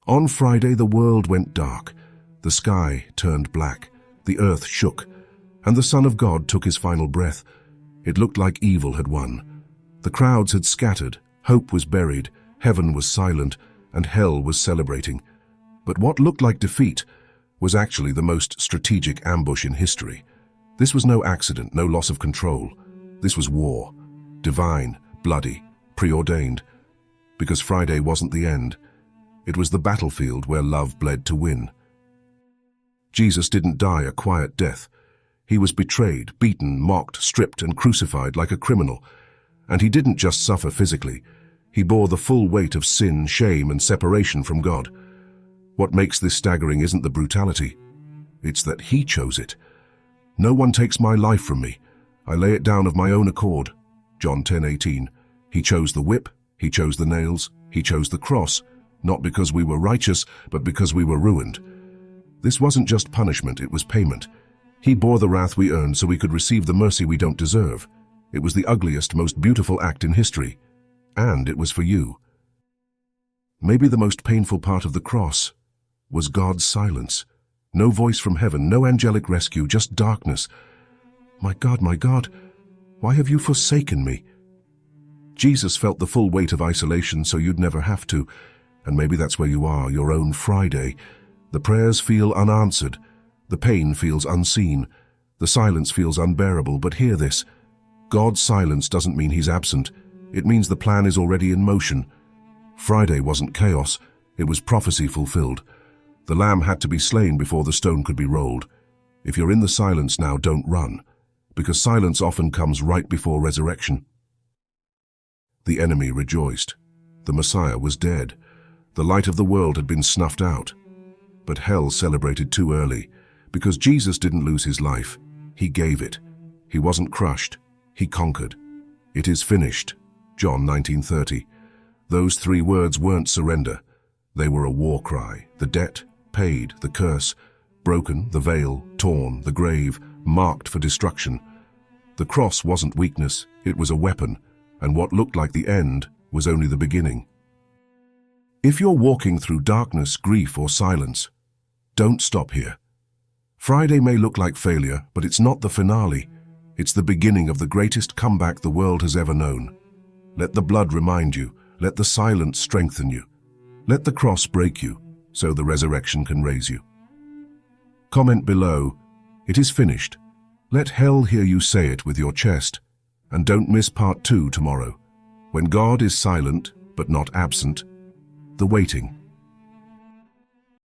On Friday the world went dark, the sky turned black, the earth shook, and the Son of God took his final breath. It looked like evil had won. The crowds had scattered, hope was buried, heaven was silent, and hell was celebrating. But what looked like defeat was actually the most strategic ambush in history. This was no accident, no loss of control. This was war, divine, bloody, preordained. Because Friday wasn't the end. It was the battlefield where love bled to win. Jesus didn't die a quiet death. He was betrayed, beaten, mocked, stripped, and crucified like a criminal. And he didn't just suffer physically. He bore the full weight of sin, shame, and separation from God. What makes this staggering isn't the brutality. It's that he chose it. No one takes my life from me. I lay it down of my own accord. John 10:18. He chose the whip, he chose the nails, he chose the cross, not because we were righteous, but because we were ruined. This wasn't just punishment, it was payment. He bore the wrath we earned so we could receive the mercy we don't deserve. It was the ugliest, most beautiful act in history. And it was for you. Maybe the most painful part of the cross was God's silence. No voice from heaven, no angelic rescue, just darkness. My God, why have you forsaken me? Jesus felt the full weight of isolation so you'd never have to. And maybe that's where you are, your own Friday. The prayers feel unanswered. The pain feels unseen. The silence feels unbearable. But hear this. God's silence doesn't mean he's absent. It means the plan is already in motion. Friday wasn't chaos. It was prophecy fulfilled. The lamb had to be slain before the stone could be rolled. If you're in the silence now, don't run, because silence often comes right before resurrection. The enemy rejoiced. The Messiah was dead. The light of the world had been snuffed out. But hell celebrated too early, because Jesus didn't lose his life. He gave it. He wasn't crushed. He conquered. It is finished. John 19:30. Those 3 words weren't surrender. They were a war cry. The debt paid, the curse broken, the veil torn, the grave marked for destruction. The cross wasn't weakness, it was a weapon, and what looked like the end was only the beginning. If you're walking through darkness, grief, or silence, don't stop here. Friday may look like failure, but it's not the finale. It's the beginning of the greatest comeback the world has ever known. Let the blood remind you. Let the silence strengthen you. Let the cross break you, so the resurrection can raise you. Comment below, "It is finished." Let hell hear you say it with your chest. And don't miss part 2 tomorrow. When God is silent, but not absent, the waiting.